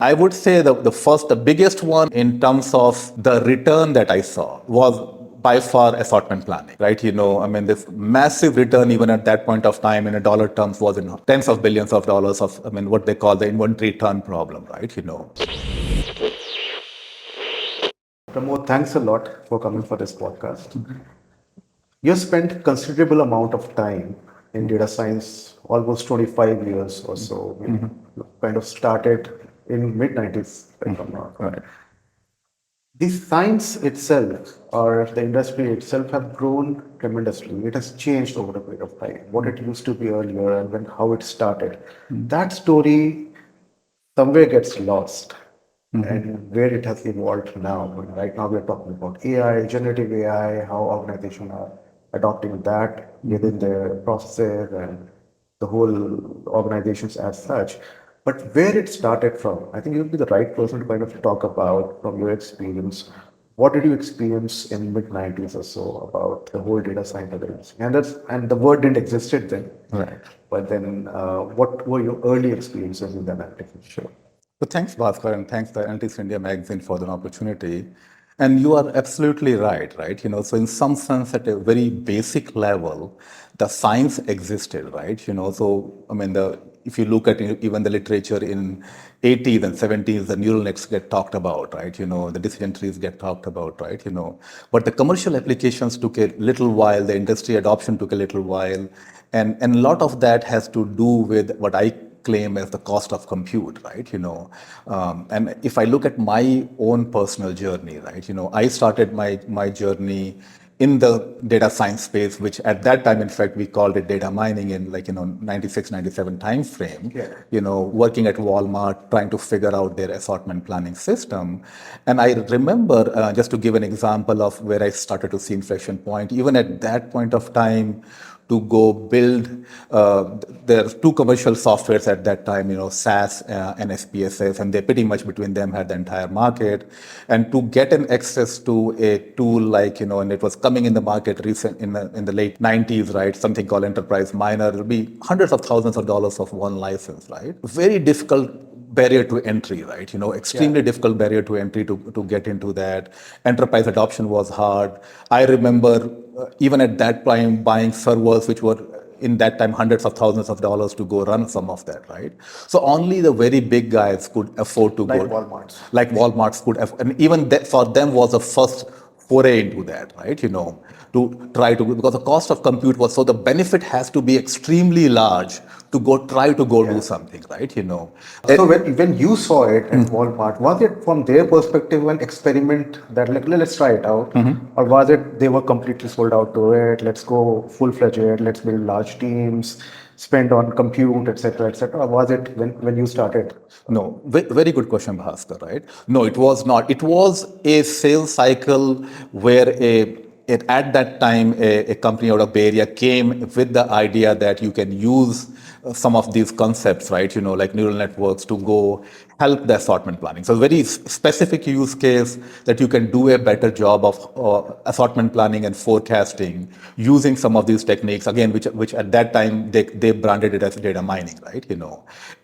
I would say the biggest one in terms of the return that I saw was by far assortment planning, right? This massive return even at that point of time in a dollar terms was in tens of billions of dollars of, what they call the inventory turn problem, right? Pramod, thanks a lot for coming for this podcast. You spent considerable amount of time in data science, almost 25 years or so. You kind of started in mid 90s, if I'm not wrong. Right. The science itself or the industry itself have grown tremendously. It has changed over a period of time. What it used to be earlier and when how it started. That story somewhere gets lost and where it has evolved now. Right now, we're talking about AI, generative AI, how organizations are adopting that within their processes and the whole organizations as such. But where it started from, I think you'd be the right person to kind of talk about from your experience. What did you experience in mid 90s or so about the whole data science industry? And the word didn't existed then. Right. But then, what were your early experiences in that activity? Sure. So thanks, Bhaskar, and thanks the Analytics India magazine for the opportunity. And you are absolutely right? So in some sense, at a very basic level, the science existed, right? So if you look at even the literature in 80s and 70s, the neural nets get talked about, right? The decision trees get talked about, right? But the commercial applications took a little while, the industry adoption took a little while, and a lot of that has to do with what I claim as the cost of compute, right? And if I look at my own personal journey, right? I started my journey in the data science space, which at that time, in fact, we called it data mining in 96, 97 time frame, Yeah. working at Walmart, trying to figure out their assortment planning system. And I remember, just to give an example of where I started to see inflection point, even at that point of time, to go build. There are two commercial softwares at that time, SAS and SPSS, and they pretty much between them had the entire market. And to get an access to a tool like, and it was coming in the market recent in the late 90s, right? Something called Enterprise Miner. It'll be hundreds of thousands of dollars of one license, right? Very difficult barrier to entry, right? Extremely difficult barrier to entry to get into that. Enterprise adoption was hard. I remember even at that time buying servers which were in that time hundreds of thousands of dollars to go run some of that, right? So only the very big guys could afford to Like go. Walmart's. Like Walmart's could afford, and even that for them was the first foray into that, right? To try to, because the cost of compute was, so the benefit has to be extremely large to go try to go do something, right? So when you saw it at Walmart, was it from their perspective an experiment that like let's try it out, or was it they were completely sold out to it? Let's go full fledged. Let's build large teams, spend on compute, etc., etc. Or was it when you started? No, very good question, Bhaskar, right? No, it was not. It was a sales cycle where at that time, a company out of Bay Area came with the idea that you can use some of these concepts, right? Like neural networks to go help the assortment planning. So very specific use case that you can do a better job of assortment planning and forecasting using some of these techniques, again, which at that time they branded it as data mining, right?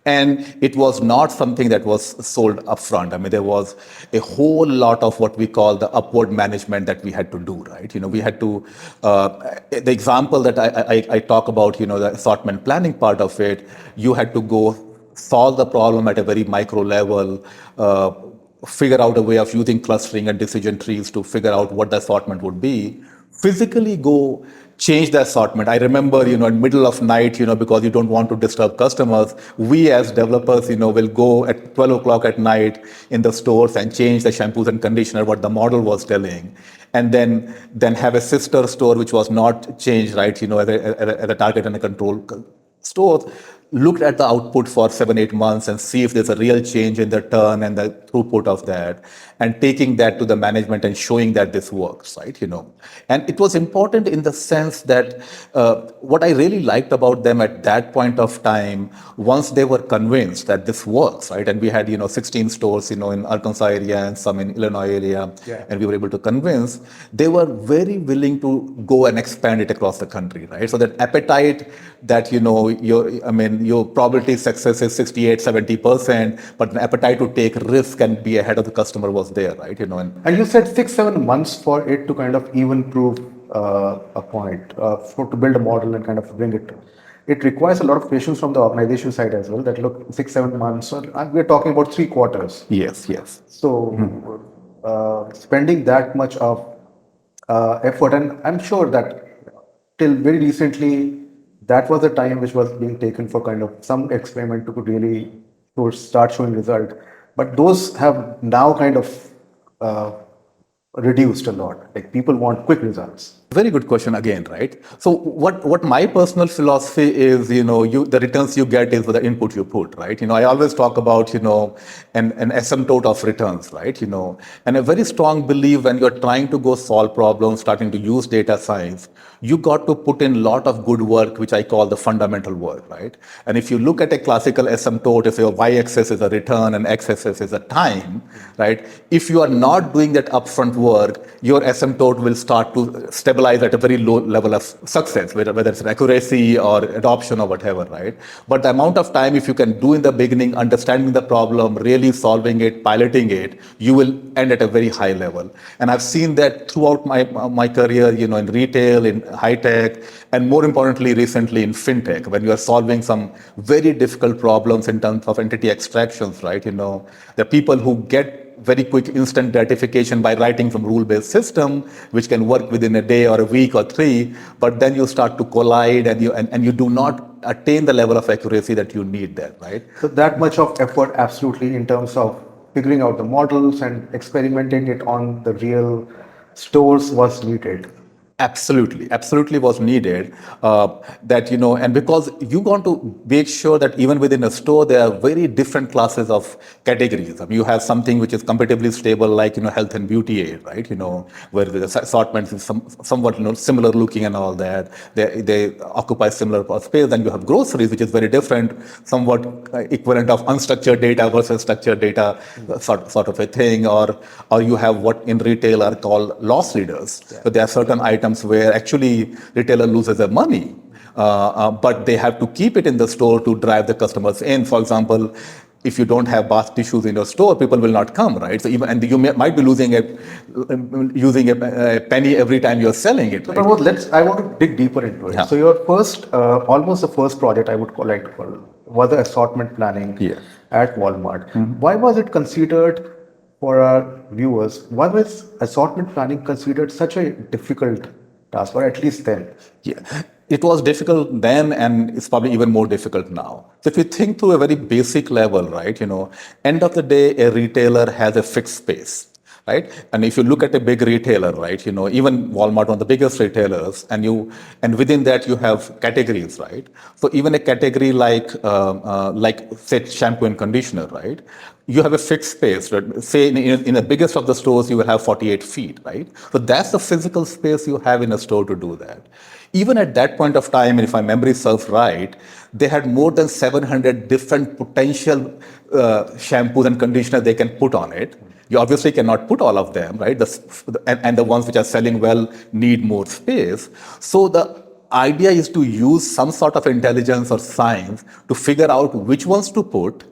And it was not something that was sold upfront. There was a whole lot of what we call the upward management that we had to do, right? We had to, the example that I talk about, the assortment planning part of it, you had to go solve the problem at a very micro level, figure out a way of using clustering and decision trees to figure out what the assortment would be, physically go change the assortment. I remember, in middle of night, because you don't want to disturb customers, we as developers, will go at 12 o'clock at night in the stores and change the shampoos and conditioner, what the model was telling. And then have a sister store which was not changed, right, at a target and a control store, looked at the output for 7-8 months and see if there's a real change in the turn and the throughput of that, and taking that to the management and showing that this works, right? And it was important in the sense that what I really liked about them at that point of time, once they were convinced that this works, right? And we had 16 stores in Arkansas area and some in Illinois area, and we were able to convince, they were very willing to go and expand it across the country, right? So that appetite that mean, your probability of success is 68, 70%, but the appetite to take risk and be ahead of the customer was there, right? And you said 6, 7 months for it to kind of even prove a point, to build a model and kind of bring it. It requires a lot of patience from the organization side as well. That look, 6, 7 months. So we're talking about 3 quarters. Yes, yes. So spending that much of effort, and I'm sure that till very recently, that was the time which was being taken for kind of some experiment to could really start showing result. But those have now kind of uh, reduced a lot. Like people want quick results. Very good question again, right? So what my personal philosophy is, the returns you get is the input you put, right? I always talk about, an asymptote of returns, right? And a very strong belief when you're trying to go solve problems, starting to use data science, you got to put in a lot of good work, which I call the fundamental work, right? And if you look at a classical asymptote, if your y-axis is a return and x-axis is a time, right? If you are not doing that upfront work, your asymptote will start to stabilize at a very low level of success, whether it's accuracy or adoption or whatever, right? But the amount of time, if you can do in the beginning, understanding the problem, really solving it, piloting it, you will end at a very high level. And I've seen that throughout my career, in retail, in high tech, and more importantly, recently in fintech, when you are solving some very difficult problems in terms of entity extractions, right? The people who get very quick instant gratification by writing some rule-based system, which can work within a day or a week or 3, but then you start to collide and you do not attain the level of accuracy that you need there, right? So that much of effort, absolutely, in terms of figuring out the models and experimenting it on the real stores was needed. Absolutely was needed. And because you want to make sure that even within a store, there are very different classes of categories. I mean, you have something which is comparatively stable, like, health and beauty aid, right? Where the assortment is somewhat, similar looking and all that. They occupy similar space. Then you have groceries, which is very different, somewhat equivalent of unstructured data versus structured data, sort of a thing. Or you have what in retail are called loss leaders. Yeah. So there are certain items where actually retailer loses their money, but they have to keep it in the store to drive the customers in. For example, if you don't have bath tissues in your store, people will not come, right? So you might be using a penny every time you're selling it. So Pramod, I want to dig deeper into it. Yeah. So your first, almost the first project I would like to call was the assortment planning at Walmart. Mm-hmm. Why was it considered? For our viewers, why was assortment planning considered such a difficult task, or at least then? Yeah, it was difficult then, and it's probably even more difficult now. So if you think through a very basic level, right, end of the day, a retailer has a fixed space, right? And if you look at a big retailer, right, even Walmart, one of the biggest retailers, and within that you have categories, right? So even a category like say shampoo and conditioner, right? You have a fixed space, right? Say in the biggest of the stores, you will have 48 feet, right? So that's the physical space you have in a store to do that. Even at that point of time, and if my memory serves right, they had more than 700 different potential shampoos and conditioners they can put on it. You obviously cannot put all of them, right? And the ones which are selling well need more space. So the idea is to use some sort of intelligence or science to figure out which ones to put,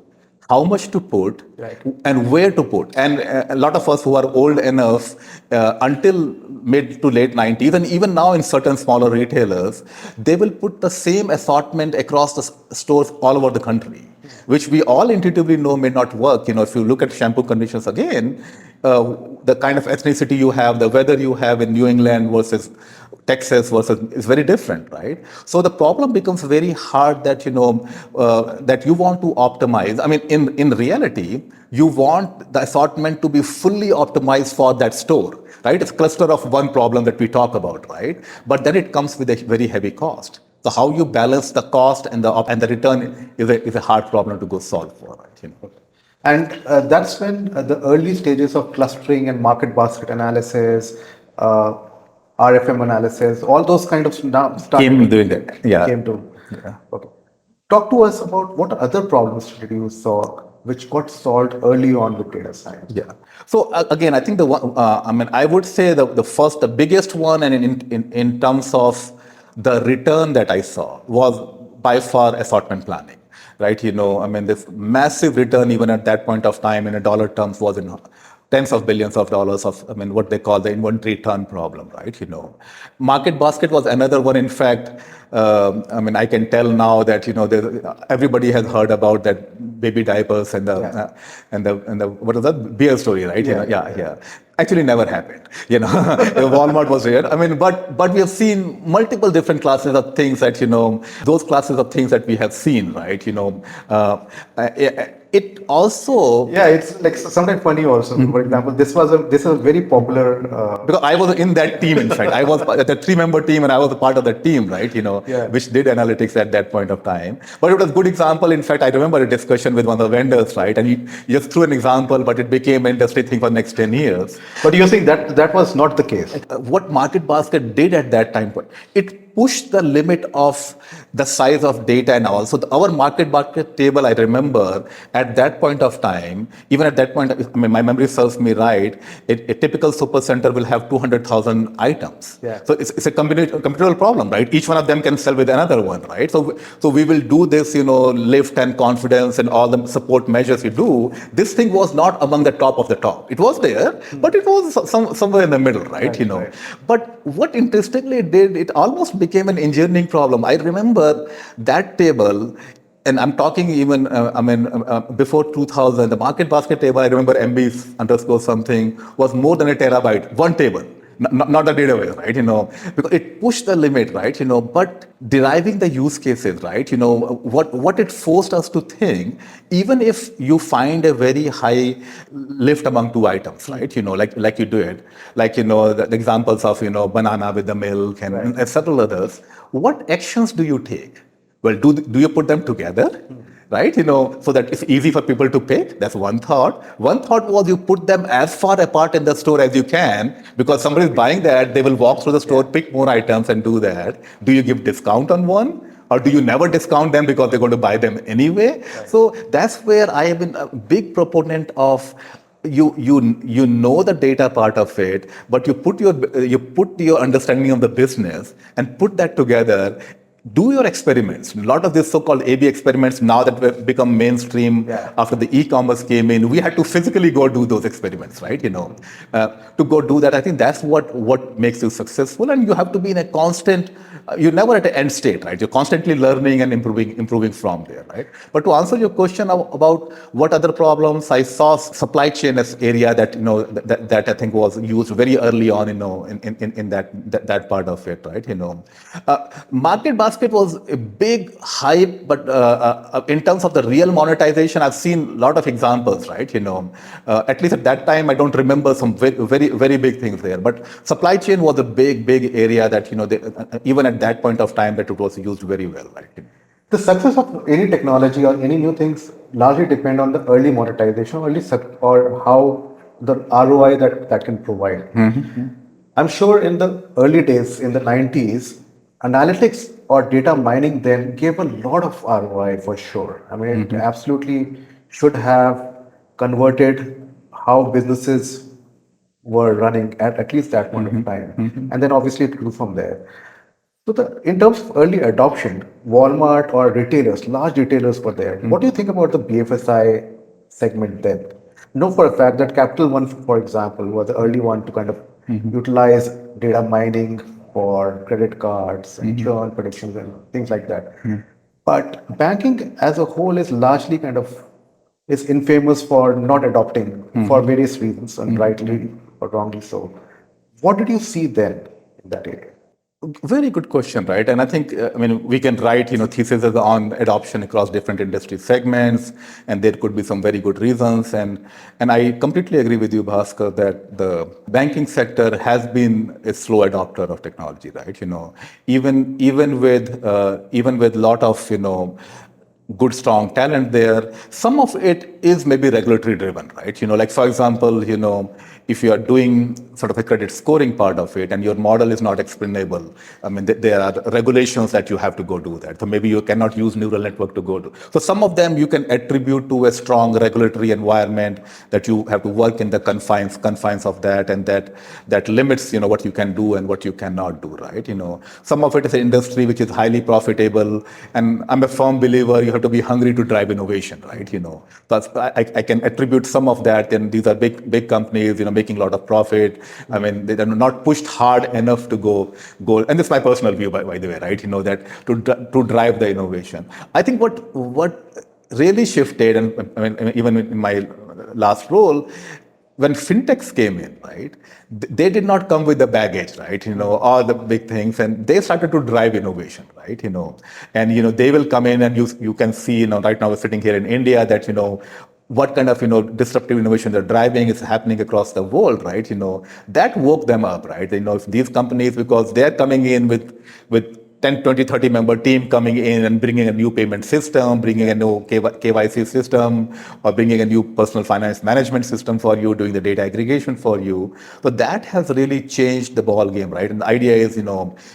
how much to put, right, and where to put. And a lot of us who are old enough, until mid to late 90s, and even now in certain smaller retailers, they will put the same assortment across the stores all over the country, which we all intuitively know may not work. If you look at shampoo conditions again, the kind of ethnicity you have, the weather you have in New England versus Texas is very different, right? So the problem becomes very hard that that you want to optimize. I mean, in reality, you want the assortment to be fully optimized for that store, right? It's a cluster of one problem that we talk about, right? But then it comes with a very heavy cost. So how you balance the cost and the return is a hard problem to go solve for, right? And that's when the early stages of clustering and market basket analysis, RFM analysis, all those kind of started. Came doing that, yeah. Came to. Yeah. Okay. Talk to us about what other problems did you saw which got solved early on with data science. Yeah. So again, I think the one, I would say the biggest one, and in terms of the return that I saw was by far assortment planning, right? I mean, this massive return even at that point of time in a dollar terms was in tens of billions of dollars of, I mean, what they call the inventory turn problem, right? Market basket was another one. In fact, I mean, I can tell now that, everybody has heard about that baby diapers and the what is that beer story, right? Yeah. Actually never happened. Walmart was there. I mean, but we have seen multiple different classes of things that, those classes of things that we have seen, right? It also, Yeah, it's like sometimes funny also. For example, this is a very popular. because I was in that team. In fact, I was the 3-member team, and I was a part of the team, right? Yeah. Which did analytics at that point of time. But it was a good example. In fact, I remember a discussion with one of the vendors, right? And he just threw an example, but it became an industry thing for the next 10 years. But you're saying that was not the case. What Market Basket did at that time, it pushed the limit of the size of data and all. So our Market Basket table, I remember at that point of time, even at that point, I mean, my memory serves me right, a typical super center will have 200,000 items. Yeah. So it's a computable problem, right? Each one of them can sell with another one, right? So we will do this, lift and confidence and all the support measures you do. This thing was not among the top of the top. It was there, but it was somewhere in the middle, right? Right. But what interestingly it did, it almost became an engineering problem. I remember that table, and I'm talking even, before 2000, the Market Basket table, I remember MB underscore something, was more than a terabyte, one table. Not the database, right? Because it pushed the limit, right? But deriving the use cases, right? What it forced us to think, even if you find a very high lift among two items, right? Like you do it, like, the examples of, banana with the milk and several others. What actions do you take? Well, do you put them together? Right? So that it's easy for people to pick. That's one thought. One thought was you put them as far apart in the store as you can, because somebody is buying that, they will walk through the store, pick more items and do that. Do you give discount on one? Or do you never discount them because they're going to buy them anyway? Right. So that's where I have been a big proponent of you know the data part of it, but you put your understanding of the business and put that together. Do your experiments. A lot of these so-called A/B experiments now that have become mainstream after the e-commerce came in, we had to physically go do those experiments, right? To go do that, I think that's what makes you successful, and you have to be in a constant. You're never at an end state, right? You're constantly learning and improving from there, right? But to answer your question about what other problems, I saw supply chain as area that that I think was used very early on, in that part of it, right? Market basket was a big hype, but in terms of the real monetization, I've seen a lot of examples, right? At least at that time, I don't remember some very, very big things there. But supply chain was a big area that, even at that point of time, that it was used very well, right? The success of any technology or any new things largely depend on the early monetization, or how the ROI that can provide. Mm-hmm. I'm sure in the early days, in the 90s, analytics or data mining then gave a lot of ROI for sure. I mean, it absolutely should have converted how businesses were running at least that point of time. And then obviously it grew from there. So in terms of early adoption, Walmart or retailers, large retailers were there. What do you think about the BFSI segment then? Know for a fact that Capital One, for example, was the early one to kind of utilize data mining for credit cards and churn predictions and things like that. But banking as a whole is largely is infamous for not adopting for various reasons, and rightly or wrongly so. What did you see then in that area? Very good question, right? And I think, we can write, theses on adoption across different industry segments, and there could be some very good reasons. And I completely agree with you, Bhaskar, that the banking sector has been a slow adopter of technology, right? Even with lot of, good, strong talent there. Some of it is maybe regulatory driven, right? Like for example, if you are doing sort of a credit scoring part of it and your model is not explainable, I mean, there are regulations that you have to go do that. So maybe you cannot use neural network to go do. So some of them you can attribute to a strong regulatory environment that you have to work in the confines of that, and that limits, what you can do and what you cannot do, right? Some of it is an industry which is highly profitable, and I'm a firm believer you have to be hungry to drive innovation, right? So I can attribute some of that, and these are big companies, making a lot of profit. I mean, they are not pushed hard enough to go, and this is my personal view, by the way, right? That to drive the innovation. I think what really shifted, and I mean, even in my last role, when fintechs came in, right, they did not come with the baggage, right, all the big things, and they started to drive innovation, right, and they will come in, and you can see, right now we're sitting here in India, that what kind of disruptive innovation they're driving is happening across the world, right? That woke them up, right? If these companies, because they're coming in with 10, 20, 30 member team coming in and bringing a new payment system, bringing a new KYC system, or bringing a new personal finance management system for you, doing the data aggregation for you. So that has really changed the ball game, right? And the idea is,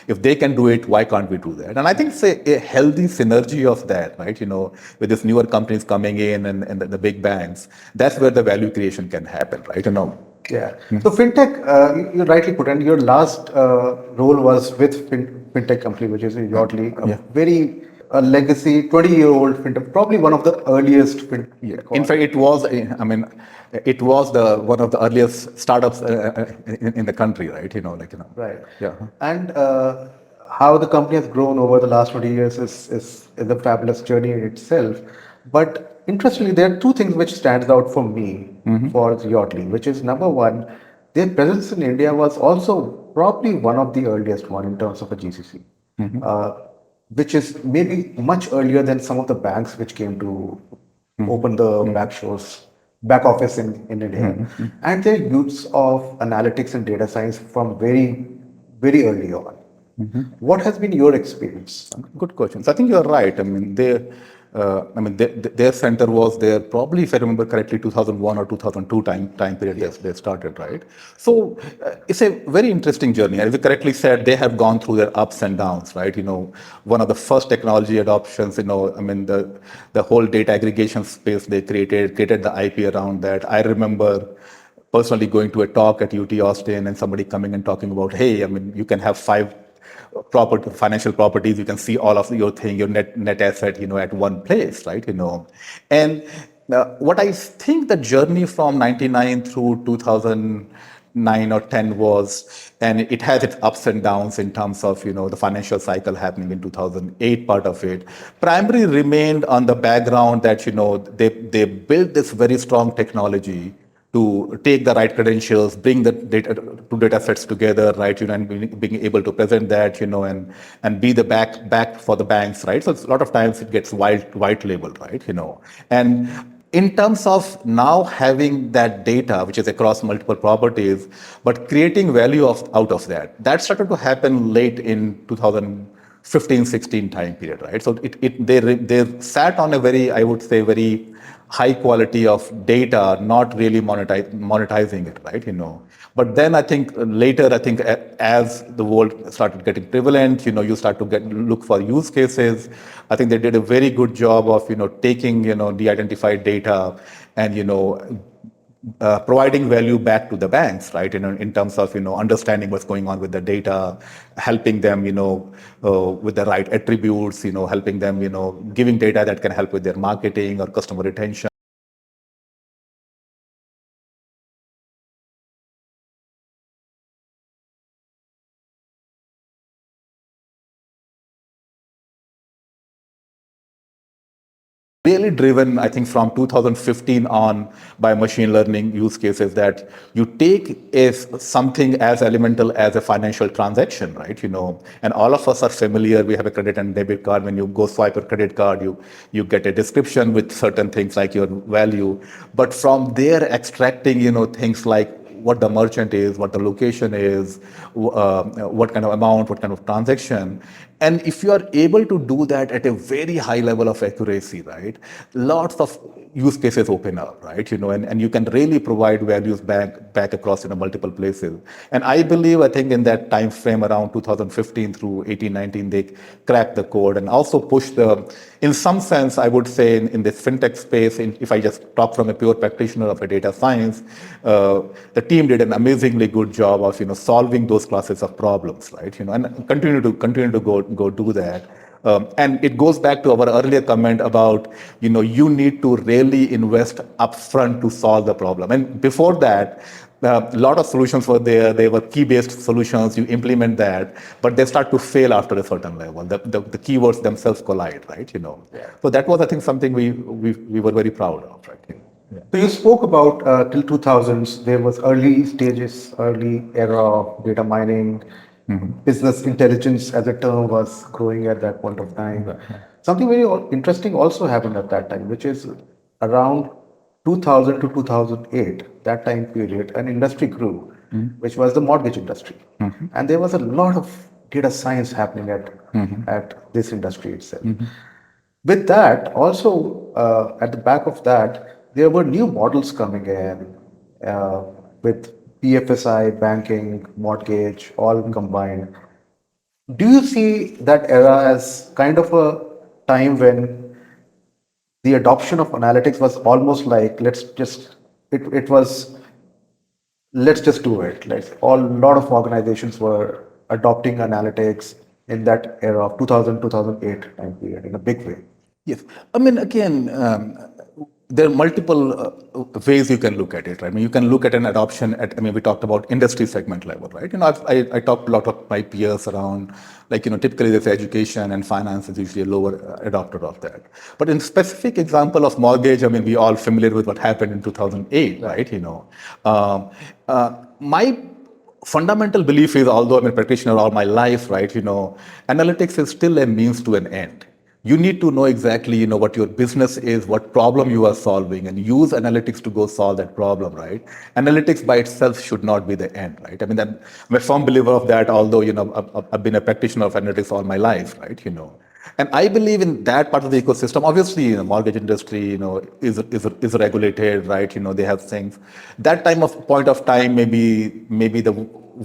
if they can do it, why can't we do that? And I think it's a healthy synergy of that, right? With these newer companies coming in and the big banks, that's where the value creation can happen, right? Yeah. So fintech, you rightly put, and your last role was with fintech company, which is Yodlee, very legacy, 20-year-old fintech, probably one of the earliest fintech. Yeah. In fact, it was. I mean, it was one of the earliest startups in the country, right? Right. Yeah. And how the company has grown over the last 20 years is a fabulous journey in itself. But interestingly, there are two things which stands out for me for Yodlee, which is number one, their presence in India was also probably one of the earliest one in terms of a GCC, which is maybe much earlier than some of the banks which came to open the back office in India, and their use of analytics and data science from very, very early on. What has been your experience? Good question. So I think you're right. I mean, their center was there probably, if I remember correctly, 2001 or 2002 time period. Yes. They started, right? So it's a very interesting journey. As you correctly said, they have gone through their ups and downs, right? One of the first technology adoptions, the whole data aggregation space they created the IP around that. I remember personally going to a talk at UT Austin and somebody coming and talking about, hey, I mean, you can have 5 financial properties, you can see all of your thing, your net asset, at one place, right? And what I think the journey from 99 through 2009 or 10 was, and it has its ups and downs in terms of, the financial cycle happening in 2008 part of it, primarily remained on the background that, they built this very strong technology to take the right credentials, bring the data sets together, right? And being able to present that, and be the back for the banks, right? So a lot of times it gets white labeled, right? And in terms of now having that data, which is across multiple properties, but creating value out of that started to happen late in 2015-16 time period, right? So they sat on a very, I would say, very high quality of data, not really monetizing it, right? But then I think later, as the world started getting prevalent, you start to look for use cases. I think they did a very good job of, taking, de-identified data and, providing value back to the banks, right? In terms of, understanding what's going on with the data, helping them, with the right attributes, helping them, giving data that can help with their marketing or customer retention. Really driven, I think, from 2015 on by machine learning use cases that you take something as elemental as a financial transaction, right? And all of us are familiar. We have a credit and debit card. When you go swipe your credit card, you get a description with certain things like your value. But from there, extracting, things like what the merchant is, what the location is, what kind of amount, what kind of transaction. And if you are able to do that at a very high level of accuracy, right, lots of use cases open up, right? And you can really provide values back across multiple places. And I think in that time frame around 2015 through 18, 19, they cracked the code and also pushed in some sense, I would say in this fintech space, if I just talk from a pure practitioner of a data science, the team did an amazingly good job of solving those classes of problems, right? And continue to go do that. And it goes back to our earlier comment about, you need to really invest upfront to solve the problem. And before that, a lot of solutions were there. They were key-based solutions. You implement that, but they start to fail after a certain level. The keywords themselves collide, right? Yeah. So that was, I think, something we were very proud of, right? Yeah. So you spoke about till 2000s, there was early stages, early era of data mining, business intelligence as a term was growing at that point of time. Something very interesting also happened at that time, which is around 2000 to 2008, that time period, an industry grew, which was the mortgage industry. And there was a lot of data science happening at this industry itself. With that, also at the back of that, there were new models coming in with PFSI, banking, mortgage, all combined. Do you see that era as kind of a time when the adoption of analytics was almost like it was let's just do it. Like a lot of organizations were adopting analytics in that era of 2000 2008 time period in a big way. Yes. I mean, again, there are multiple ways you can look at it, right? I mean, you can look at an adoption we talked about industry segment level, right? I talked to a lot of my peers around, typically there's education and finance is usually a lower adopter of that. But in specific example of mortgage, we all familiar with what happened in 2008, right? My fundamental belief is, although I'm a practitioner all my life, right, analytics is still a means to an end. You need to know exactly, what your business is, what problem you are solving, and use analytics to go solve that problem, right? Analytics by itself should not be the end, right? I'm a firm believer of that, although, I've been a practitioner of analytics all my life, right? And I believe in that part of the ecosystem. Obviously, the mortgage industry, is regulated, right? They have things. That point of time, maybe the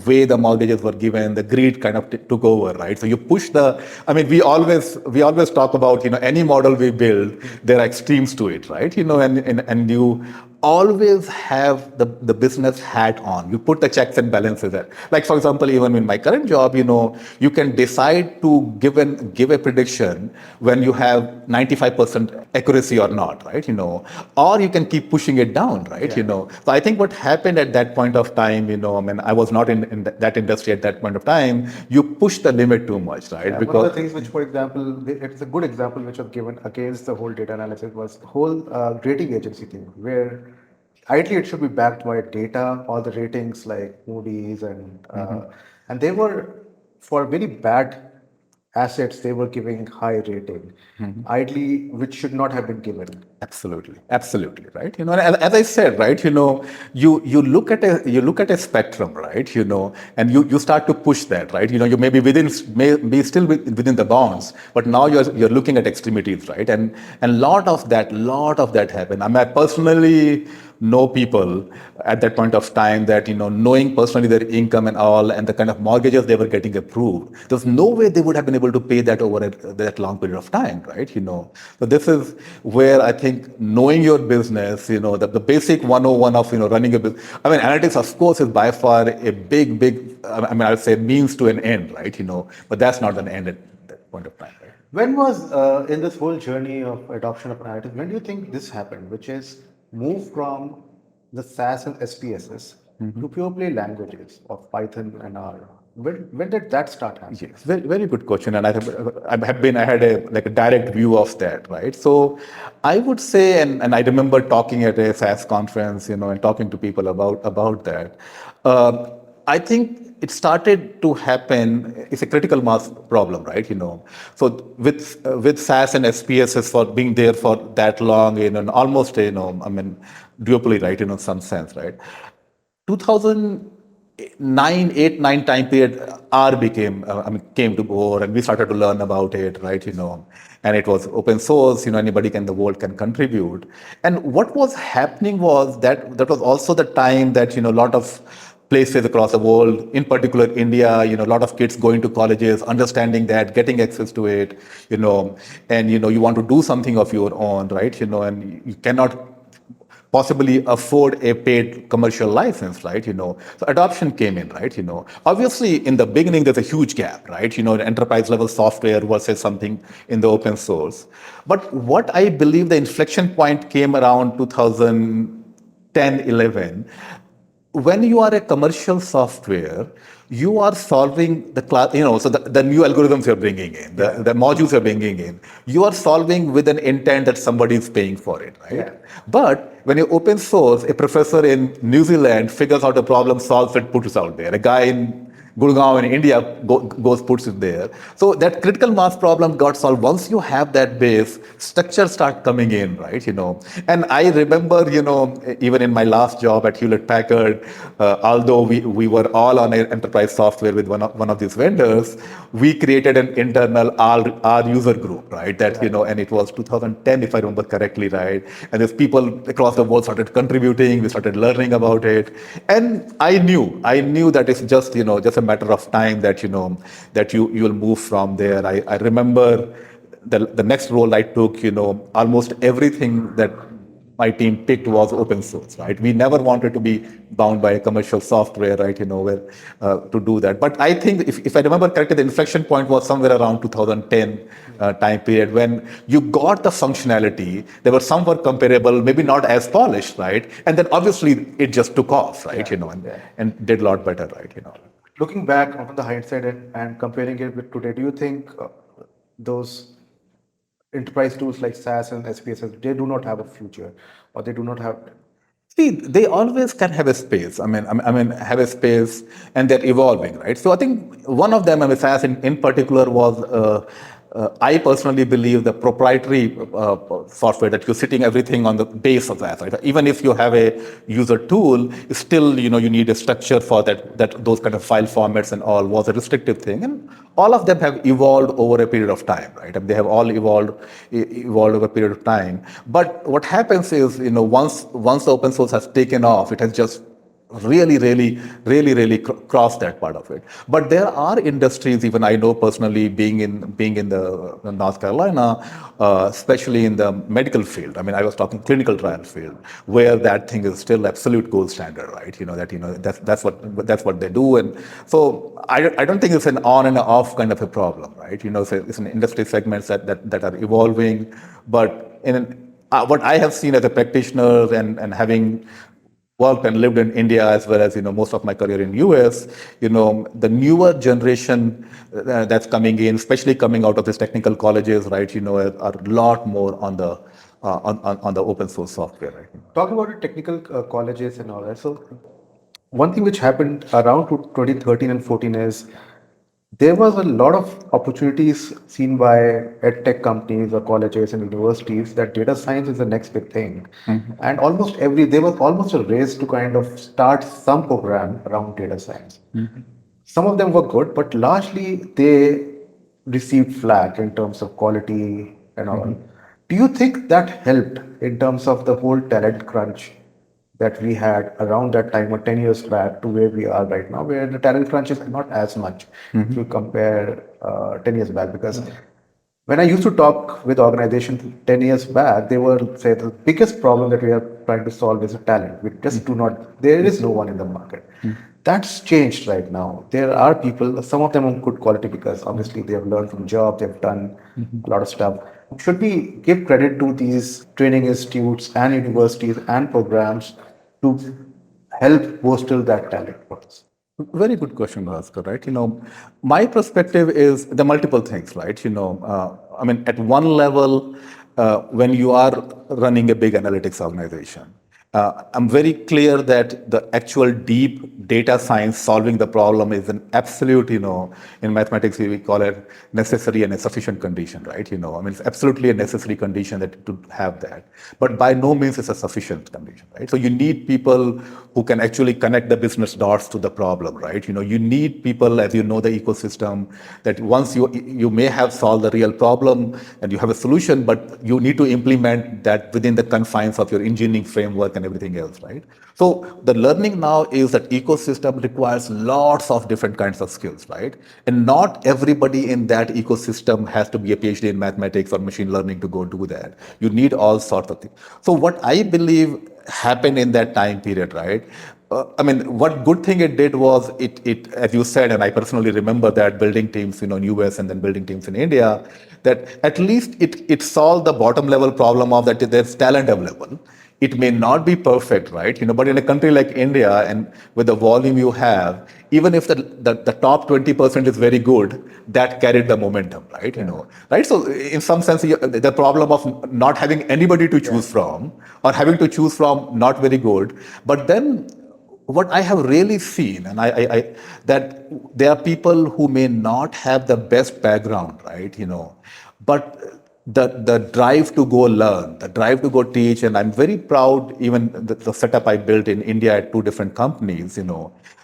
way the mortgages were given, the greed kind of took over, right? So you push we always talk about, any model we build, there are extremes to it, right? And you always have the business hat on. You put the checks and balances there. Like, for example, even in my current job, you can decide to give a prediction when you have 95% accuracy or not, right? Or you can keep pushing it down, right? Yeah. So I think what happened at that point of time, I was not in that industry at that point of time, you push the limit too much, right? Yeah, because one of the things which, for example, it's a good example which was given against the whole data analysis was whole rating agency thing, where ideally it should be backed by data, all the ratings like Moody's and they were for very bad assets they were giving high rating, ideally which should not have been given. Absolutely, right? And as I said, right, you look at a spectrum, right? And you start to push that, right? You may be still within the bounds, but now you're looking at extremities, right? And lot of that happened. I personally know people at that point of time that, knowing personally their income and all, and the kind of mortgages they were getting approved, there's no way they would have been able to pay that over that long period of time, right? So this is where I think knowing your business, the basic 101 of, running a business. Analytics, of course, is by far a big, I would say means to an end, right? But that's not an end at that point of time, right? When was in this whole journey of adoption of analytics, when do you think this happened, which is move from the SAS and SPSS to pure play languages of Python and R? When did that start happening? Yes, very good question, and I had a direct view of that, right? So I would say, and I remember talking at a SAS conference, and talking to people about that. I think it started to happen. It's a critical mass problem, right? So with SAS and SPSS for being there for that long, and almost, duopoly, right? In some sense, right? 2009, 8, 9 time period, R became, came to board and we started to learn about it, right? And it was open source, anybody in the world can contribute. And what was happening was that was also the time that, a lot of places across the world, in particular India, a lot of kids going to colleges, understanding that, getting access to it, and, you want to do something of your own, right? And you cannot possibly afford a paid commercial license, right? So adoption came in, right? Obviously in the beginning there's a huge gap, right? The enterprise level software versus something in the open source. But what I believe the inflection point came around 2010, 11, when you are a commercial software, you are solving the class, so the new algorithms you're bringing in, the modules you're bringing in, you are solving with an intent that somebody is paying for it, right? Yeah. But when you open source, a professor in New Zealand figures out a problem, solves it, puts it out there. A guy in Gurgaon in India goes puts it there. So that critical mass problem got solved. Once you have that base, structures start coming in, right? And I remember, even in my last job at Hewlett Packard, although we were all on an enterprise software with one of these vendors, we created an internal R user group, right? That and it was 2010 if I remember correctly, right? And there's people across the world started contributing. We started learning about it, and I knew that it's just just a matter of time that that you will move from there. I remember the next role I took, almost everything that my team picked was open source, right? We never wanted to be bound by a commercial software, right? Where to do that. But I think if I remember correctly, the inflection point was somewhere around 2010 time period when you got the functionality. They were somewhat comparable, maybe not as polished, right? And then obviously it just took off, right? And did a lot better, right? Looking back on the hindsight and comparing it with today, do you think those enterprise tools like SaaS and SPSS, they do not have a future, or they do not have? See, they always can have a space. Have a space, and they're evolving, right? So I think one of them, SaaS in particular, was I personally believe the proprietary software that you're sitting everything on the base of that, right? Even if you have a user tool, still you need a structure for that those kind of file formats and all was a restrictive thing, and all of them have evolved over a period of time, right? And they have all evolved over a period of time. But what happens is once the open source has taken off, it has just really cross that part of it. But there are industries, even I know personally, being in the North Carolina, especially in the medical field. I was talking clinical trial field, where that thing is still absolute gold standard, right? That's what they do, and so I don't think it's an on and off kind of a problem, right? It's an industry segments that are evolving, but what I have seen as a practitioner and having worked and lived in India as well as most of my career in US, the newer generation that's coming in, especially coming out of these technical colleges, right, are a lot more on the open source software, right? Talking about the technical colleges and all that. So one thing which happened around 2013 and 14 is there was a lot of opportunities seen by edtech companies or colleges and universities that data science is the next big thing. And there was almost a race to kind of start some program around data science. Some of them were good, but largely they received flack in terms of quality and all. Do you think that helped in terms of the whole talent crunch that we had around that time or 10 years back to where we are right now, where the talent crunch is not as much if you compare 10 years back? Because when I used to talk with organizations 10 years back, they would say the biggest problem that we are trying to solve is talent. We just do not, there is no one in the market. That's changed right now. There are people, some of them are good quality because obviously they have learned from job, they've done a lot of stuff. Should we give credit to these training institutes and universities and programs to help bolster that talent for us? Very good question, Bhaskar, right? My perspective is the multiple things, right? At one level, when you are running a big analytics organization, I'm very clear that the actual deep data science solving the problem is an absolute, in mathematics we call it necessary and a sufficient condition, right? It's absolutely a necessary condition that to have that, but by no means it's a sufficient condition, right? So you need people who can actually connect the business dots to the problem, right? You need people, as you know, the ecosystem, that once you may have solved the real problem and you have a solution, but you need to implement that within the confines of your engineering framework and everything else, right? So the learning now is that ecosystem requires lots of different kinds of skills, right? And not everybody in that ecosystem has to be a PhD in mathematics or machine learning to go do that. You need all sorts of things. So what I believe happened in that time period, right? What good thing it did was as you said, and I personally remember that building teams, in US and then building teams in India, that at least it solved the bottom level problem of that there's talent available. It may not be perfect, right? But in a country like India and with the volume you have, even if the top 20% is very good, that carried the momentum, right? Right? So in some sense, the problem of not having anybody to choose from or having to choose from not very good. But then what I have really seen, and that there are people who may not have the best background, right? But the drive to go learn, the drive to go teach, and I'm very proud. Even the setup I built in India at two different companies,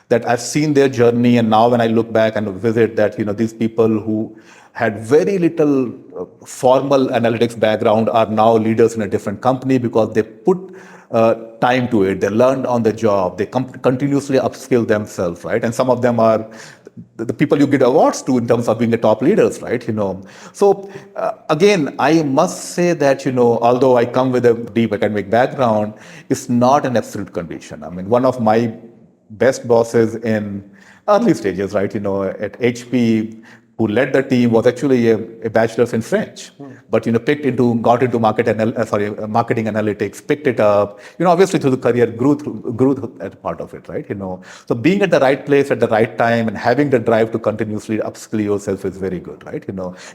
that I've seen their journey, and now when I look back and visit that, these people who had very little formal analytics background are now leaders in a different company because they put time to it. They learned on the job. They continuously upskill themselves, right? And some of them are the people you get awards to in terms of being the top leaders, right? So again, I must say that, although I come with a deep academic background, it's not an absolute condition. One of my best bosses in early stages, right, at HP, who led the team, was actually a bachelor's in French, but got into marketing analytics, picked it up. Obviously through the career grew as part of it, right? So being at the right place at the right time and having the drive to continuously upskill yourself is very good, right?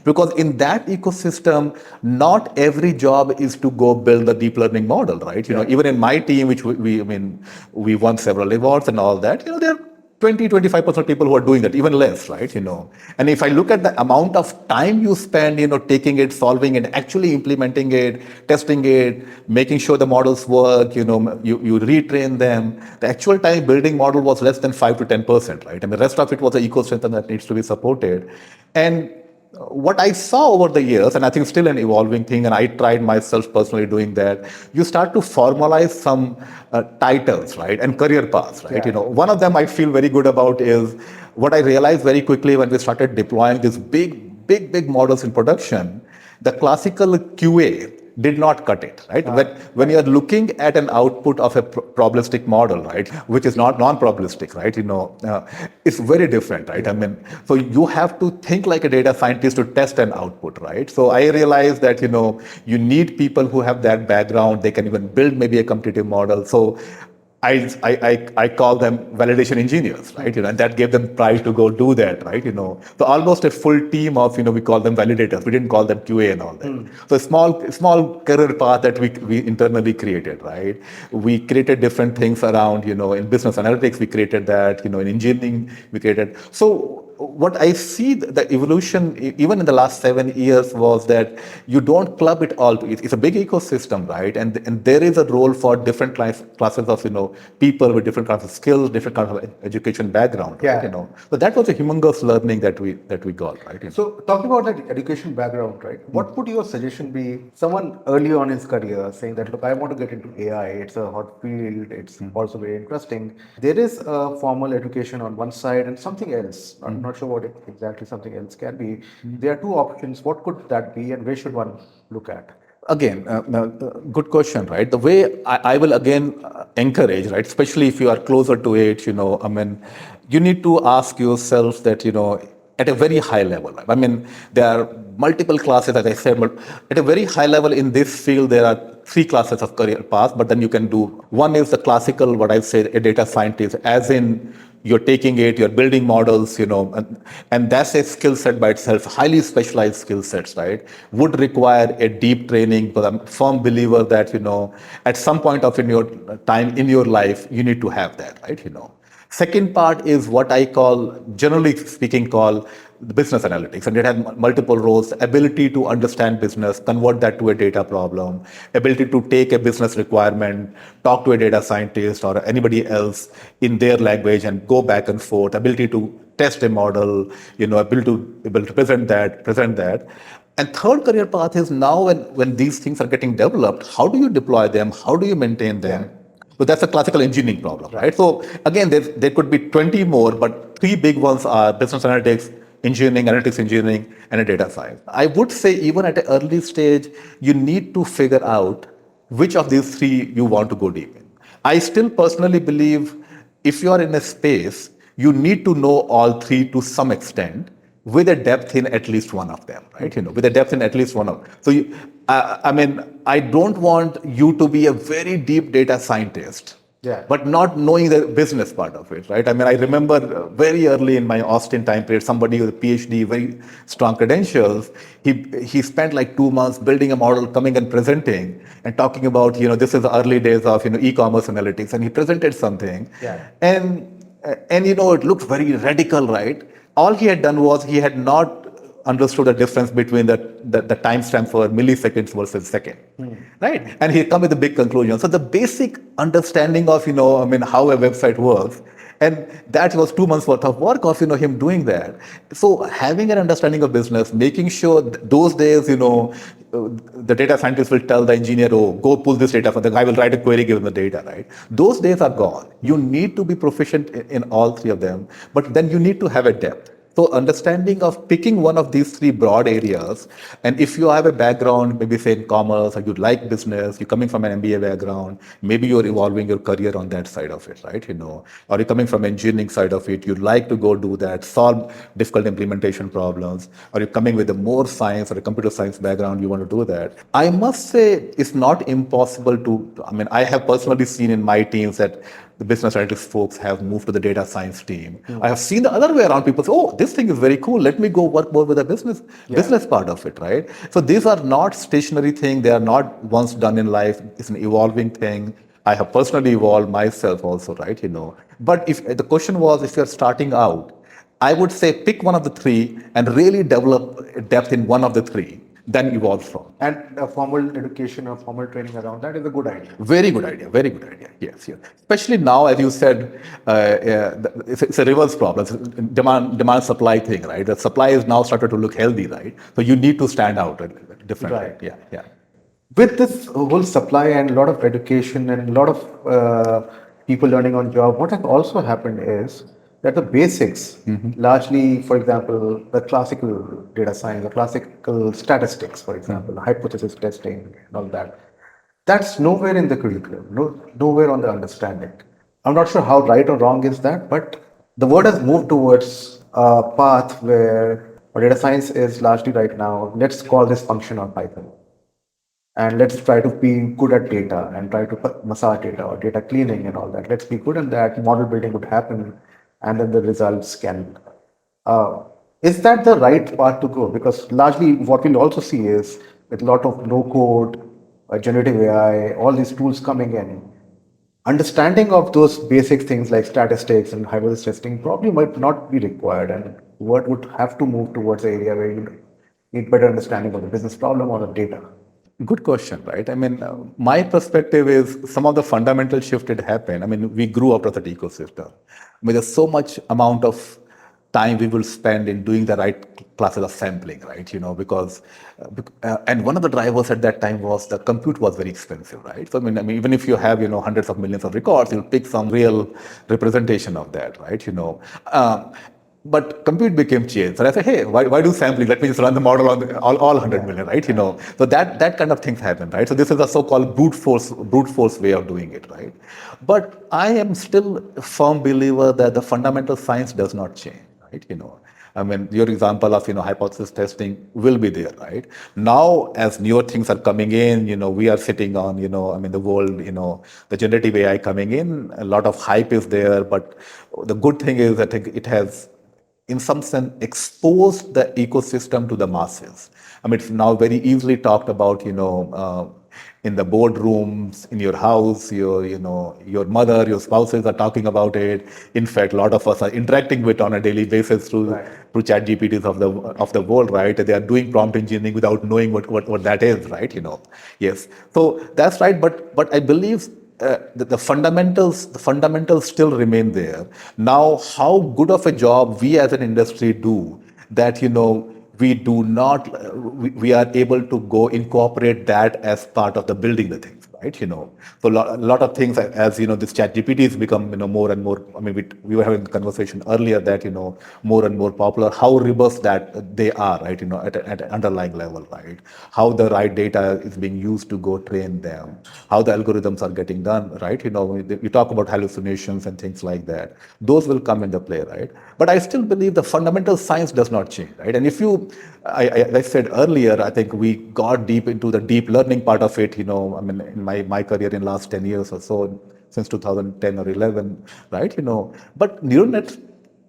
Because in that ecosystem, not every job is to go build the deep learning model, right? Even in my team, which we won several awards and all that, there are 20-25% people who are doing that, even less, right? And if I look at the amount of time you spend, taking it, solving it, actually implementing it, testing it, making sure the models work, you retrain them. The actual time building model was less than 5 to 10%, right? And the rest of it was the ecosystem that needs to be supported. And what I saw over the years, and I think still an evolving thing, and I tried myself personally doing that, you start to formalize some titles, right, and career paths, right? One of them I feel very good about is what I realized very quickly when we started deploying these big models in production. The classical QA did not cut it, right? When you're looking at an output of a probabilistic model, right, which is not non-probabilistic, right, it's very different, right? So you have to think like a data scientist to test an output, right? So I realized that, you need people who have that background. They can even build maybe a competitive model. So I call them validation engineers, right? And that gave them pride to go do that, right? So almost a full team of, we call them validators. We didn't call them QA and all that. So a small career path that we internally created, right? We created different things around, in business analytics, we created that, in engineering, we created. So what I see the evolution, even in the last 7 years, was that you don't club it all. It's a big ecosystem, right? And there is a role for different classes of, people with different kinds of skills, different kinds of education background. Yeah. Right, So that was a humongous learning that we got, right? So talking about that education background, right? What would your suggestion be? Someone early on in his career saying that, look, I want to get into AI. It's a hot field. It's also very interesting. There is a formal education on one side and something else. I'm not sure what exactly something else can be. There are two options. What could that be, and where should one look at? Again, good question, right? The way I will again encourage, right, especially if you are closer to it, you need to ask yourself that, at a very high level. There are multiple classes, as I said, but at a very high level in this field, there are 3 classes of career paths, but then you can do, one is the classical, what I say, a data scientist, as in you're taking it, you're building models, and that's a skill set by itself, highly specialized skill sets, right? Would require a deep training, because I'm a firm believer that, at some point of in your time in your life, you need to have that, right? Second part is what I call, generally speaking, call the business analytics. And it has multiple roles: ability to understand business, convert that to a data problem, ability to take a business requirement, talk to a data scientist or anybody else in their language and go back and forth, ability to test a model, able to present that. And third career path is now when these things are getting developed, how do you deploy them? How do you maintain them? Yeah. So that's a classical engineering problem, right? So again, there could be 20 more, but three big ones are business analytics, engineering, analytics engineering, and a data science. I would say even at an early stage, you need to figure out which of these three you want to go deep in. I still personally believe if you are in a space, you need to know all three to some extent with a depth in at least one of them, right? With a depth in at least one of. So, I don't want you to be a very deep data scientist, Yeah. but not knowing the business part of it, right? I remember very early in my Austin time period, somebody with a PhD, very strong credentials, he spent like 2 months building a model, coming and presenting and talking about, this is the early days of, e-commerce analytics, and he presented something, Yeah. and it looked very radical, right? All he had done was he had not understood the difference between the timestamp for milliseconds versus second, right? And he come with a big conclusion. So the basic understanding of how a website works, and that was 2 months worth of work of him doing that. So having an understanding of business, making sure those days the data scientist will tell the engineer, oh, go pull this data from the guy will write a query given the data, right? Those days are gone. You need to be proficient in all three of them, but then you need to have a depth. So understanding of picking one of these three broad areas, and if you have a background, maybe say in commerce, or you like business, you're coming from an MBA background, maybe you're evolving your career on that side of it, right? Or you're coming from engineering side of it, you like to go do that, solve difficult implementation problems, or you're coming with a more science or a computer science background, you want to do that. I must say it's not impossible I have personally seen in my teams that the business analytics folks have moved to the data science team. I have seen the other way around. People say, "Oh, this thing is very cool. Let me go work more with the business part of it." Right. So these are not stationary thing. They are not once done in life. It's an evolving thing. I have personally evolved myself also, right? But if the question was, if you're starting out, I would say pick one of the three and really develop depth in one of the three, then evolve from. And a formal education or formal training around that is a good idea. Very good idea. Very good idea. Yes, yes. Especially now, as you said, it's a reverse problem. It's a demand supply thing, right? The supply is now started to look healthy, right? So you need to stand out differently. Right. Yeah, yeah. With this whole supply and a lot of education and a lot of people learning on job, what has also happened is that the basics, largely, for example, the classical data science, the classical statistics, for example, hypothesis testing and all that, that's nowhere in the curriculum, nowhere on the understanding. I'm not sure how right or wrong is that, but the world has moved towards a path where data science is largely right now, let's call this function on Python. And let's try to be good at data and try to massage data or data cleaning and all that. Let's be good in that. Model building would happen, and then the results can. Is that the right path to go? Because largely what we'll also see is with a lot of no code, generative AI, all these tools coming in, understanding of those basic things like statistics and hypothesis testing probably might not be required, and what would have to move towards the area where you need better understanding of the business problem or the data. Good question, right? My perspective is some of the fundamental shift had happened. We grew up with that ecosystem. There's so much amount of time we will spend in doing the right classes of sampling, right? Because, and one of the drivers at that time was the compute was very expensive, right? So, even if you have, hundreds of millions of records, you'll pick some real representation of that, right? But compute became cheap. So I said, hey, why do sampling? Let me just run the model on all 100 million, right? So that kind of things happen, right? So this is a so-called brute force way of doing it, right? But I am still a firm believer that the fundamental science does not change, right? Your example of, hypothesis testing will be there, right? Now, as newer things are coming in, we are sitting on, the world, the generative AI coming in, a lot of hype is there, but the good thing is that it has, in some sense, exposed the ecosystem to the masses. It's now very easily talked about, in the boardrooms, in your house, your mother, your spouses are talking about it. In fact, a lot of us are interacting with on a daily basis Right. through chat GPTs of the world, right? They are doing prompt engineering without knowing what that is, right? Yes. So that's right. But I believe the fundamentals still remain there. Now, how good of a job we as an industry do that, we do not, we are able to go incorporate that as part of the building the things, right? So a lot of things, as this chat GPT has become, more and more. I mean, we were having a conversation earlier that, more and more popular, how robust that they are, right? At an underlying level, right? How the right data is being used to go train them, how the algorithms are getting done, right? You talk about hallucinations and things like that. Those will come into play, right? But I still believe the fundamental science does not change, right? And if you, I said earlier, I think we got deep into the deep learning part of it. I mean, in my career in last 10 years or so, since 2010 or 11, right? But neural net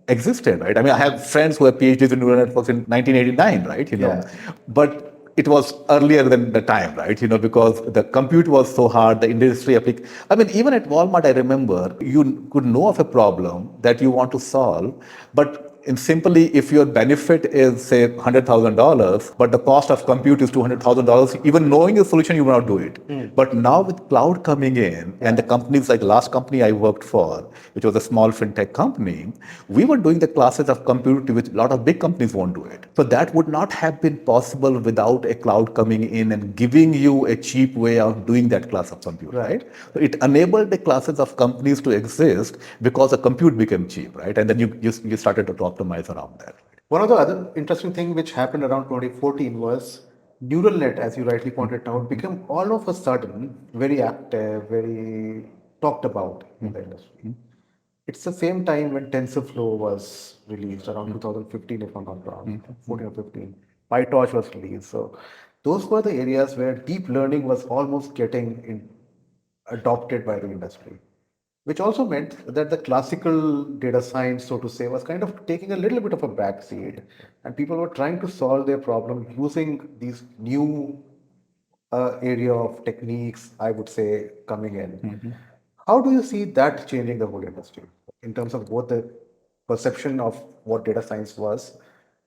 existed, right? I mean, I have friends who have PhDs in neural networks in 1989, right? Yeah. But it was earlier than the time, right? Because the compute was so hard, the industry I mean, even at Walmart, I remember you could know of a problem that you want to solve, but in simply, if your benefit is say $100,000, but the cost of compute is $200,000, even knowing a solution, you will not do it. But now with cloud coming in, and the companies like last company I worked for, which was a small fintech company, we were doing the classes of compute which a lot of big companies won't do it. So that would not have been possible without a cloud coming in and giving you a cheap way of doing that class of compute, right? So it enabled the classes of companies to exist because the compute became cheap, right? And then you started to optimize around that. One of the other interesting thing which happened around 2014 was neural net, as you rightly pointed out, became all of a sudden very active, very talked about in the industry. It's the same time when TensorFlow was released around 2015, if I'm not wrong, 14 or 15. PyTorch was released. So those were the areas where deep learning was almost getting adopted by the industry, which also meant that the classical data science, so to say, was kind of taking a little bit of a backseat, and people were trying to solve their problem using these new area of techniques, I would say, coming in. How do you see that changing the whole industry in terms of both the perception of what data science was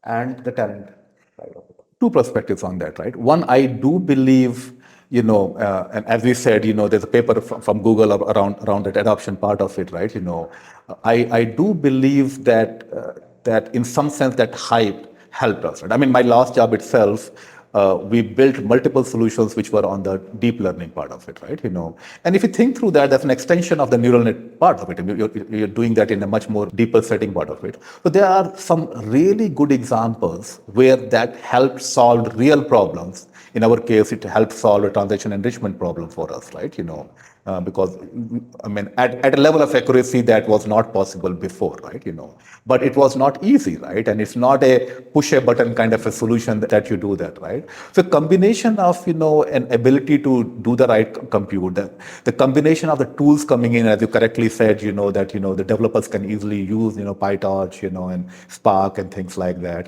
and the talent side of it? Two perspectives on that, right? One, I do believe, and as we said, there's a paper from Google around that adoption part of it, right? I do believe that in some sense that hype helped us, right? I mean, my last job itself, we built multiple solutions which were on the deep learning part of it, right? And if you think through that, that's an extension of the neural net part of it. I mean, you're doing that in a much more deeper setting part of it. So there are some really good examples where that helped solve real problems. In our case, it helped solve a transaction enrichment problem for us, right? Because I mean, at a level of accuracy that was not possible before, right? But it was not easy, right? And it's not a push a button kind of a solution that you do that, right? So combination of an ability to do the right compute, the combination of the tools coming in, as you correctly said, that the developers can easily use PyTorch, and Spark and things like that,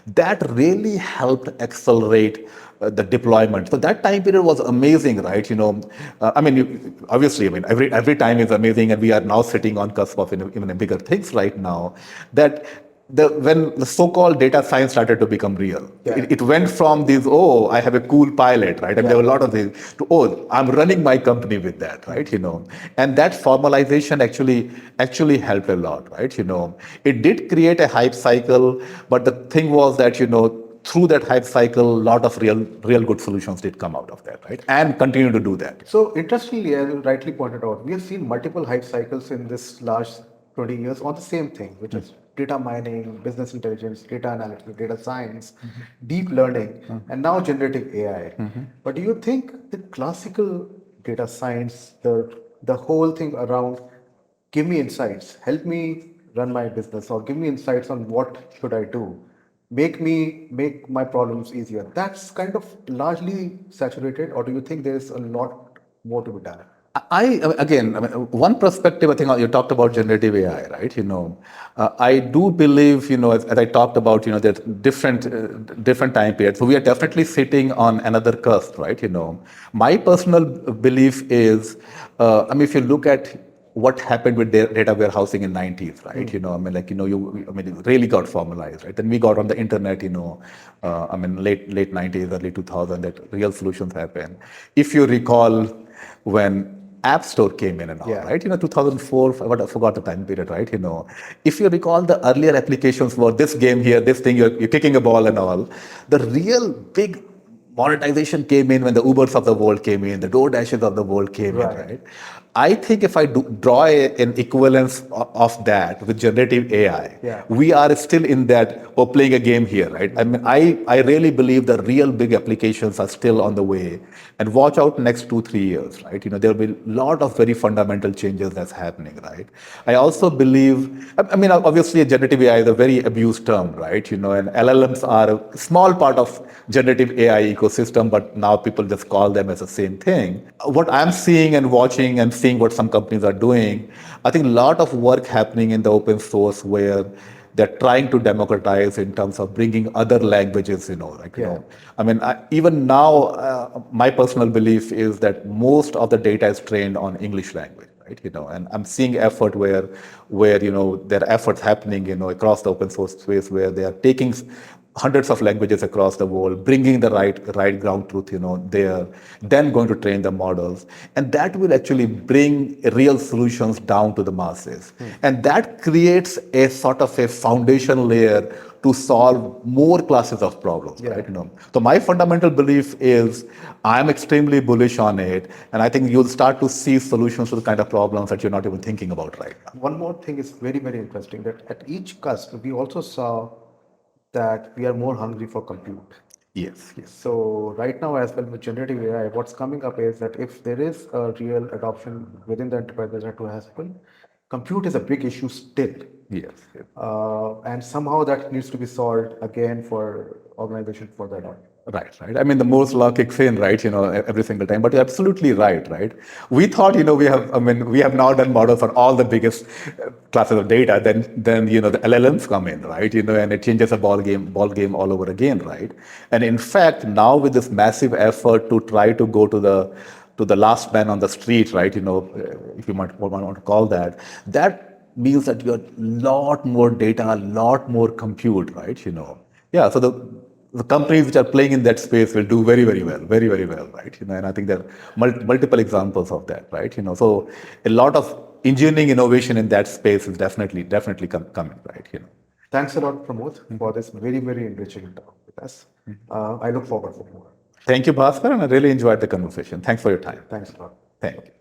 that really helped accelerate the deployment. So that time period was amazing, right? I mean, obviously, I mean, every time is amazing, and we are now sitting on cusp of even bigger things right now. That when the so-called data science started to become real, it went from these, oh, I have a cool pilot, right? And there were a lot of things to, oh, I'm running my company with that, right? And that formalization actually helped a lot, right? It did create a hype cycle, but the thing was that through that hype cycle, a lot of real good solutions did come out of that, right? And continue to do that. So interestingly, as you rightly pointed out, we have seen multiple hype cycles in this last 20 years on the same thing, which is data mining, business intelligence, data analytics, data science, deep learning, and now generative AI. But do you think the classical data science, the whole thing around give me insights, help me run my business, or give me insights on what should I do, make my problems easier, that's kind of largely saturated, or do you think there's a lot more to be done? Again, one perspective, I think you talked about generative AI, right? I do believe, as I talked about, there's different time periods. So we are definitely sitting on another cusp, right? My personal belief is, if you look at what happened with data warehousing in 90s, right? It really got formalized, right? Then we got on the internet, late 90s, early 2000, that real solutions happened. If you recall, when App Store came in and all, Yeah. right? 2004, I forgot the time period, right? If you recall, the earlier applications were this game here, this thing, you're kicking a ball and all. The real big monetization came in when the Ubers of the world came in, the DoorDashes of the world came in, right? I think if I draw an equivalence of that with generative AI, Yeah. we are still in that, or playing a game here, right? I really believe the real big applications are still on the way. And watch out next 2-3 years, right? There'll be a lot of very fundamental changes that's happening, right? I also believe, obviously generative AI is a very abused term, right? And LLMs are a small part of generative AI ecosystem, but now people just call them as the same thing. What I'm seeing and watching and seeing what some companies are doing, I think a lot of work happening in the open source where they're trying to democratize in terms of bringing other languages, even now, my personal belief is that most of the data is trained on English language, right? And I'm seeing effort where there are efforts happening, across the open source space where they are taking hundreds of languages across the world, bringing the right ground truth, there, then going to train the models. And that will actually bring real solutions down to the masses. And that creates a sort of a foundation layer to solve more classes of problems, right? So my fundamental belief is I'm extremely bullish on it. And I think you'll start to see solutions to the kind of problems that you're not even thinking about right now. One more thing is very, very interesting that at each cusp, we also saw that we are more hungry for compute. Yes, yes. So right now as well with generative AI, what's coming up is that if there is a real adoption within the enterprise that to happen, compute is a big issue still. Yes, yes. And somehow that needs to be solved again for organization for that on. Right. The Moore's law kicks in, right? Every single time. But you're absolutely right? We thought, we have now done models for all the biggest classes of data. Then the LLMs come in, right? And it changes the ball game all over again, right? And in fact, now with this massive effort to try to go to the last man on the street, right? If you might want to call that, that means that you have a lot more data, a lot more compute, right? Yeah. So the companies which are playing in that space will do very, very well, right? And I think there are multiple examples of that, right? So a lot of engineering innovation in that space is definitely coming, right? Thanks a lot, Pramod, for this very, very enriching talk with us. I look forward for more. Thank you, Bhaskar, and I really enjoyed the conversation. Thanks for your time. Thanks a lot. Thank you.